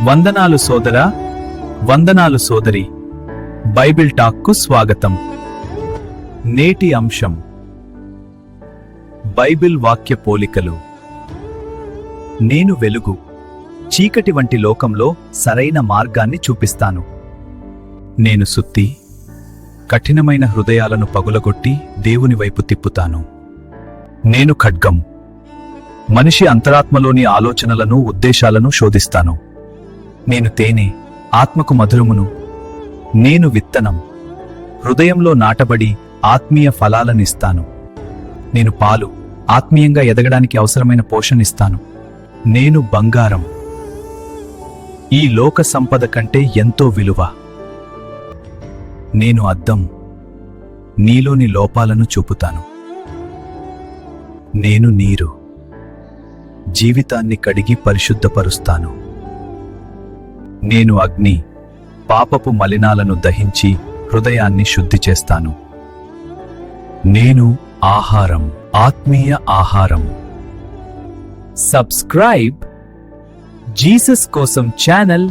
వందనాలు సోదరా, వందనాలు సోదరి. బైబిల్ టాక్కు స్వాగతం. నేటి అంశం బైబిల్ వాక్య పోలికలు. నేను వెలుగు, చీకటి వంటి లోకంలో సరైన మార్గాన్ని చూపిస్తాను. నేను సుత్తి, కఠినమైన హృదయాలను పగులగొట్టి దేవుని వైపు తిప్పుతాను. నేను ఖడ్గం, మనిషి అంతరాత్మలోని ఆలోచనలను ఉద్దేశాలను శోధిస్తాను. నేను తేనె, ఆత్మకు మధురమును. నేను విత్తనం, హృదయంలో నాటబడి ఆత్మీయ ఫలాలనిస్తాను. నేను పాలు, ఆత్మీయంగా ఎదగడానికి అవసరమైన పోషణిస్తాను. నేను బంగారం, ఈ లోక సంపద కంటే ఎంతో విలువ. నేను అద్దం, నీలోని లోపాలను చూపుతాను. నేను నీరు, జీవితాన్ని కడిగి పరిశుద్ధపరుస్తాను. నేను అగ్ని, పాపపు మలినాలను దహించి హృదయాన్ని శుద్ధి చేస్తాను. నేను ఆహారం, ఆత్మీయ ఆహారం. సబ్స్క్రైబ్ జీసస్ కోసం ఛానల్